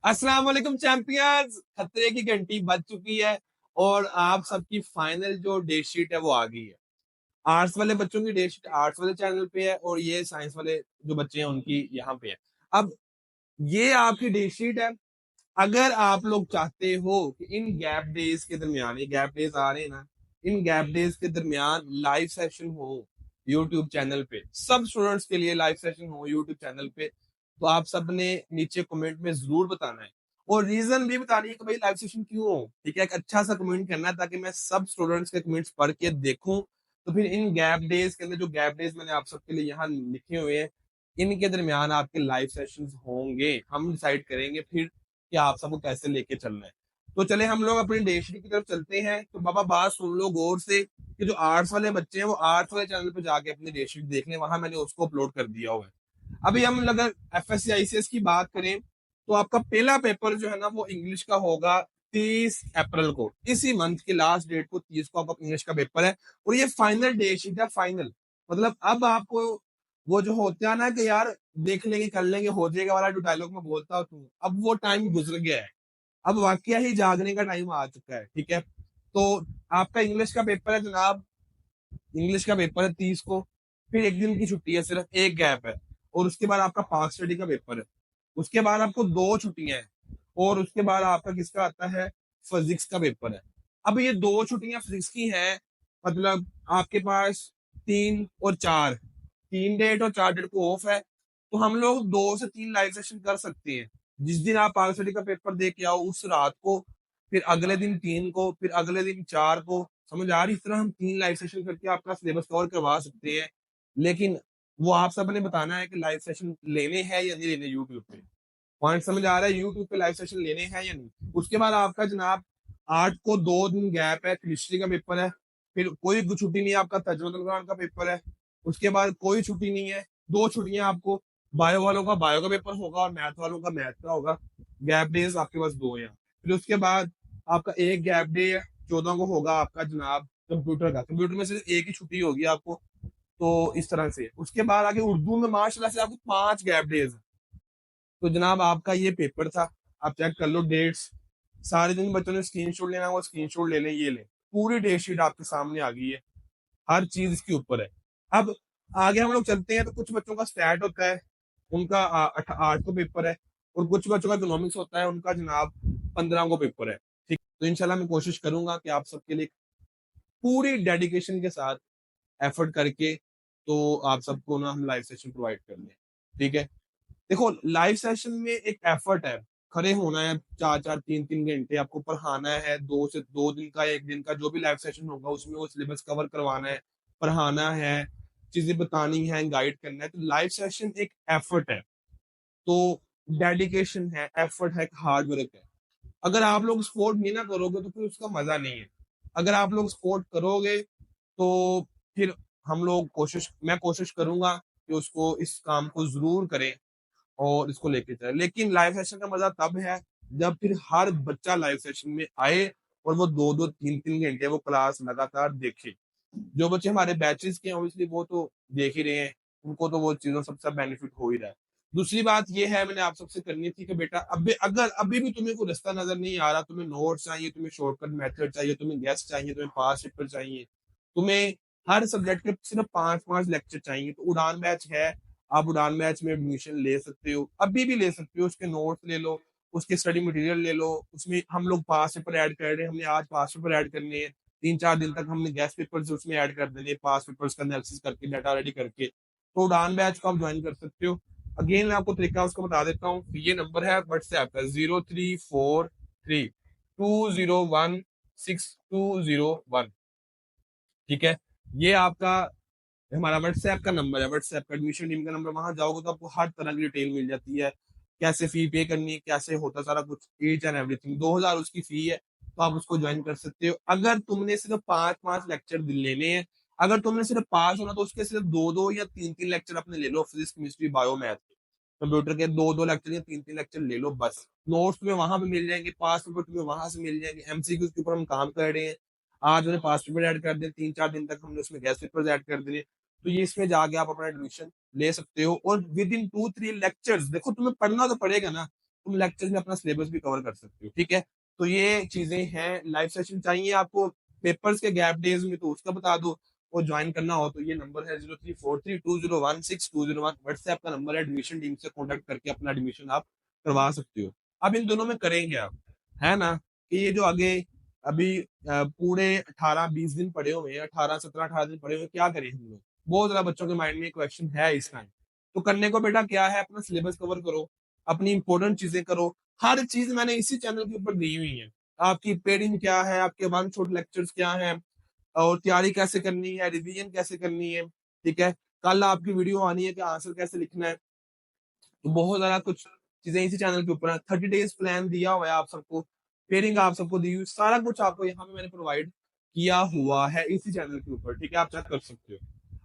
अस्सलाम वालेकुम चैंपियंस। खतरे की घंटी बज चुकी है और आप सबकी फाइनल जो डे शीट है वो आ गई है। आर्ट्स वाले बच्चों की डे शीट आर्ट्स वाले चैनल पे है और ये साइंस वाले जो बच्चे हैं उनकी यहाँ पे है। अब ये आपकी डे शीट है। अगर आप लोग चाहते हो कि इन गैप डेज के दरमियान, ये गैप डेज आ रहे हैं ना, इन गैप डेज के दरमियान लाइव सेशन हो यूट्यूब चैनल पे, सब स्टूडेंट्स के लिए लाइव सेशन हो यूट्यूब चैनल पे, तो आप सब ने नीचे कमेंट में जरूर बताना है और रीजन भी बतानी है कि भाई लाइव सेशन क्यों हो। ठीक है, एक अच्छा सा कमेंट करना है ताकि मैं सब स्टूडेंट्स के कमेंट्स पढ़ के देखूं। तो फिर इन गैप डेज के अंदर, जो गैप डेज मैंने आप सबके लिए यहाँ लिखे हुए हैं, इनके दरमियान आपके लाइव सेशंस होंगे। हम डिसाइड करेंगे फिर कि आप सबको कैसे लेके चलना है। तो चले हम लोग अपनी डेस्टिनी की तरफ चलते हैं। तो बाबा बात सुन लो गौर से कि जो आर्ट्स वाले बच्चे हैं वो आर्ट्स वाले चैनल पे जाके अपनी डेस्टिनी देख लें, वहां मैंने उसको अपलोड कर दिया हुआ है। अभी हम अगर FSC ICS की बात करें तो आपका पहला पेपर जो है ना वो इंग्लिश का होगा 30 अप्रैल को। इसी मंथ के लास्ट डेट को 30 को आपका इंग्लिश का पेपर है और ये फाइनल डेट शीट है, फाइनल। मतलब अब आपको वो जो होता है ना कि यार देख लेंगे कर लेंगे हो जाएगा वाला जो डायलॉग में बोलता हूँ, अब वो टाइम गुजर गया है। अब वाकया ही जागने का टाइम आ चुका है। ठीक है, तो आपका इंग्लिश का पेपर है जनाब, इंग्लिश का पेपर है 30 को। फिर एक दिन की छुट्टी है, सिर्फ एक गैप है और उसके बाद आपका पाक स्टडी का पेपर है। उसके बाद आपको 2 छुट्टियां हैं और उसके बाद आपका किसका आता है, फिजिक्स का पेपर है। अब ये 2 छुट्टियां फिजिक्स की हैं, मतलब आपके पास 3 और 4, 3 डेट और 4 डेट को ऑफ है। तो हम लोग 2 से 3 लाइव सेशन कर सकते हैं। जिस दिन आप पाक स्टडी का पेपर दे के आओ उस रात को, फिर अगले दिन 3 को, फिर अगले दिन 4 को। समझ आ रही? इस तरह हम 3 लाइव सेशन करके आपका सिलेबस कवर करवा सकते हैं। लेकिन वो आप सबने बताना है कि लाइव सेशन लेने हैं या नहीं लेने यूट्यूब पे। पॉइंट समझ आ रहा है? यूट्यूब पे लाइव सेशन लेने हैं या नहीं। उसके बाद आपका जनाब 8 को 2 दिन गैप है, हिस्ट्री का पेपर है। फिर कोई छुट्टी नहीं है, आपका तर्जुमा कुरान का पेपर है। उसके बाद कोई छुट्टी नहीं है, 2 छुट्टियां आपको। बायो वालों का बायो का पेपर होगा और मैथ वालों का मैथ का होगा। गैप डेज आपके पास 2 हैं। फिर उसके बाद आपका एक गैप डे 14 को होगा आपका जनाब कंप्यूटर का। कंप्यूटर में सिर्फ एक ही छुट्टी होगी आपको। तो इस तरह से उसके बाद आगे उर्दू में माशाल्लाह से आपको 5 गैप डेज। तो जनाब आपका ये पेपर था, आप चेक कर लो डेट्स। सारे दिन बच्चों ने स्क्रीनशॉट लेना, वो स्क्रीनशॉट ले लें, ये लें। पूरी डेट शीट आपके सामने आ गई है, हर चीज इसके ऊपर है। अब आगे हम लोग चलते हैं तो कुछ बच्चों का स्टैट होता है, उनका 8 को पेपर है। और कुछ बच्चों का इकोनॉमिक्स होता है, उनका जनाब 15 को पेपर है। ठीक, तो इंशाल्लाह मैं कोशिश करूंगा कि आप सबके लिए पूरी डेडिकेशन के साथ एफर्ट करके तो आप सबको ना हम लाइव सेशन प्रोवाइड कर दें। ठीक है, देखो लाइव सेशन में एक एफर्ट है, खड़े होना है 4-4 3-3 घंटे, आपको पढ़ाना है। 2 दिन का, एक दिन का जो भी लाइव सेशन होगा उसमें वो सिलेबस कवर करवाना है, पढ़ाना है, चीजें बतानी है, गाइड करना है। तो लाइव सेशन एक एफर्ट है, तो डेडिकेशन है, एफर्ट है, हार्ड वर्क है। अगर आप लोग सपोर्ट नहीं ना करोगे तो फिर उसका मजा नहीं है। अगर आप लोग सपोर्ट करोगे तो फिर हम लोग मैं कोशिश करूंगा कि उसको, इस काम को जरूर करें और इसको लेके चले। लेकिन लाइव सेशन का मजा तब है जब फिर हर बच्चा लाइव सेशन में आए और वो 2-2 3-3 घंटे वो क्लास लगातार देखे। जो बच्चे हमारे बैचेस के हैं ऑब्वियसली वो तो देख ही रहे हैं, उनको तो वो चीजों सबसे बेनिफिट हो ही रहा है। दूसरी बात ये है, मैंने आप सबसे करनी थी कि बेटा अब अगर अभी भी तुम्हें कोई रास्ता नजर नहीं आ रहा, तुम्हें नोट्स चाहिए, तुम्हें शॉर्टकट मेथड चाहिए, तुम्हें गेस्ट चाहिए, तुम्हें पास पेपर चाहिए, तुम्हें हर सब्जेक्ट के सिर्फ 5-5 लेक्चर चाहिए, तो उड़ान बैच है। आप उड़ान बैच में एडमिशन ले सकते हो, अभी भी ले सकते हो। उसके नोट्स ले लो, उसके स्टडी मटेरियल ले लो। उसमें हम लोग पास पेपर ऐड कर रहे हैं, हमने आज पास पेपर ऐड करने हैं। 3-4 दिन तक हमने गेस्ट पेपर उसमें ऐड कर देने, पास पेपर्स का एनालिसिस करके, डाटा रेडी करके। तो उड़ान बैच को आप ज्वाइन कर सकते हो। अगेन मैं आपको तरीका उसको बता देता हूँ। ये नंबर है व्हाट्सएप का 03432016 201। ठीक है, ये आपका हमारा व्हाट्सएप का नंबर है, व्हाट्सएप का एडमिशन टीम का नंबर। वहां जाओगे तो आपको हर तरह की डिटेल मिल जाती है, कैसे फी पे करनी है, कैसे होता सारा कुछ, ईच एंड एवरीथिंग। 2000 उसकी फी है, तो आप उसको ज्वाइन कर सकते हो। अगर तुमने सिर्फ 5-5 लेक्चर लेने हैं, अगर तुमने सिर्फ पास होना तो उसके सिर्फ 2-2 या 3-3 लेक्चर अपने ले लो, physics chemistry bio math. Computer के 2-2 लेक्चर या 3-3 लेक्चर ले लो बस। नोट्स तुम्हें वहां पे मिल जाएंगे, पास पेपर तुम्हें वहां से मिल जाएंगे। MCQ के ऊपर हम काम कर रहे हैं, आज उन्हें पास पेपर ऐड कर दिए, 3-4 दिन तक हमने उसमें गेस्ट पेपर ऐड कर दिए। तो ये इसमें जाके आप अपना एडमिशन ले सकते हो और विद इन 2-3 लेक्चर्स। देखो तुम्हें पढ़ना तो पड़ेगा ना, तुम लेक्चर में अपना सिलेबस भी कवर कर सकते हो, ठीक है। तो ये चीजें हैं। लाइव सेशन चाहिए आपको पेपर्स के गैप डेज में, तो उसका बता दो। और ज्वाइन करना हो तो ये नंबर है 0343201620 व्हाट्सएप का नंबर है। एडमिशन टीम से कॉन्टेक्ट करके अपना एडमिशन आप करवा सकते हो। अब इन दोनों में करेंगे आप, है ना, कि ये जो आगे अभी पूरे 18-20 दिन पड़े हुए हैं, 18-17-18 दिन पड़े हुए हैं, क्या करें हम लोग। बहुत ज्यादा बच्चों के माइंड में क्वेश्चन है इस टाइम। तो करने को बेटा क्या है, अपना सिलेबस कवर करो, अपनी इंपॉर्टेंट चीजें करो। हर चीज मैंने इसी चैनल के ऊपर दी हुई है। आपकी पेडिंग क्या है, आपके वन शॉट लेक्चर्स क्या है, और तैयारी कैसे करनी है, रिवीजन कैसे करनी है, ठीक है। कल आपकी वीडियो आनी है कि आंसर कैसे लिखना है। तो बहुत ज्यादा कुछ चीजें इसी चैनल के ऊपर है। 30 डेज प्लान दिया हुआ है आप सबको, पेयरिंग आप सबको दी हुई, सारा कुछ आपको यहाँ पे मैंने प्रोवाइड किया हुआ है इसी चैनल के ऊपर, ठीक है। आप चेक कर सकते हो।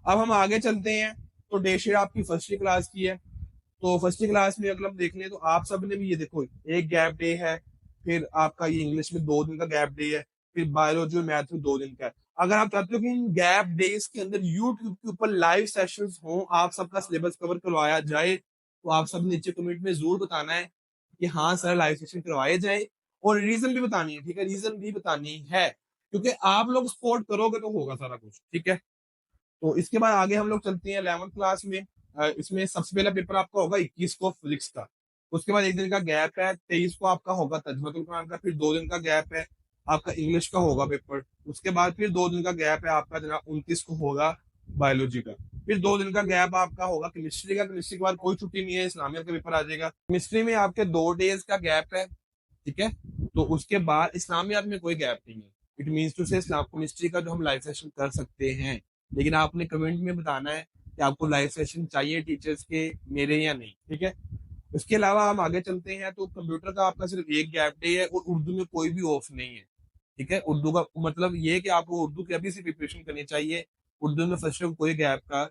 अब हम आगे चलते हैं। तो डे शेयर आपकी फर्स्ट क्लास की है। तो फर्स्ट क्लास में अगर हम देख लें तो आप सब ने भी ये देखो, एक गैप डे है, फिर आपका ये इंग्लिश में 2 दिन का गैप डे है, फिर बायोलॉजी और मैथ में 2 दिन का है। अगर आप चाहते हो कि इन गैप डेज के अंदर यूट्यूब के ऊपर लाइव सेशंस हों, आप सबका सिलेबस कवर करवाया जाए, तो आप सब नीचे कमेंट में जरूर बताना है कि हाँ सर लाइव सेशन करवाए जाए। और रीजन भी बतानी है, ठीक है, रीजन भी बतानी है, क्योंकि आप लोग सपोर्ट करोगे तो होगा सारा कुछ, ठीक है। तो इसके बाद आगे हम लोग चलते हैं 11th क्लास में। इसमें सबसे पहला पेपर आपका होगा 21 को फिजिक्स का। उसके बाद 1 दिन का गैप है, 23 को आपका होगा तर्जुमतुल कुरान का। फिर 2 दिन का गैप है, आपका इंग्लिश का होगा पेपर। उसके बाद फिर 2 दिन का गैप है आपका जनाब 29 को होगा बायोलॉजी का। फिर 2 दिन का गैप आपका होगा केमिस्ट्री का। केमिस्ट्री के बाद कोई छुट्टी नहीं है, इस्लामियत का पेपर आ जाएगा। केमिस्ट्री में आपके 2 डेज का गैप है, ठीक है। तो उसके बाद इस्लामियात में कोई गैप नहीं है। इट मीन्स टू से इस्लाम केमिस्ट्री का जो हम लाइव सेशन कर सकते हैं, लेकिन आपने कमेंट में बताना है कि आपको लाइव सेशन चाहिए टीचर्स के, मेरे या नहीं, ठीक है। उसके अलावा हम आगे चलते हैं। तो कंप्यूटर का आपका सिर्फ एक गैप डे है, और उर्दू में कोई भी ऑफ नहीं है, ठीक है। उर्दू का मतलब ये है कि आपको उर्दू की अभी से प्रिपरेशन करनी चाहिए। उर्दू में फर्स्ट कोई गैप का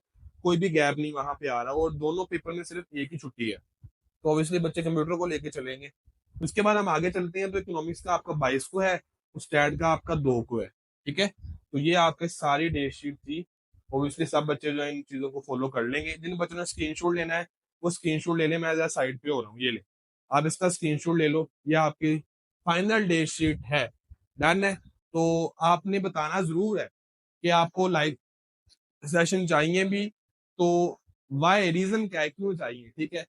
कोई भी गैप नहीं वहां पे आ रहा, और दोनों पेपर में सिर्फ एक ही छुट्टी है। तो ऑब्वियसली बच्चे कंप्यूटर को लेके चलेंगे। उसके बाद हम आगे चलते हैं। तो इकोनॉमिक्स का आपका 22 को है, स्टैट का आपका 2 को है, ठीक है। तो ये आपके सारी डे शीट थी। ऑब्वियसली सब बच्चे जो है इन चीजों को फॉलो कर लेंगे। जिन बच्चों ने स्क्रीनशॉट लेना है वो स्क्रीनशॉट ले ले, मैं जरा साइड पे हो रहा हूँ, ये ले, आप इसका स्क्रीनशॉट ले लो। ये आपकी फाइनल डे शीट है, डन है। तो आपने बताना जरूर है कि आपको लाइव सेशन चाहिए भी, तो वाई रीजन क्या है, क्यों चाहिए, ठीक है।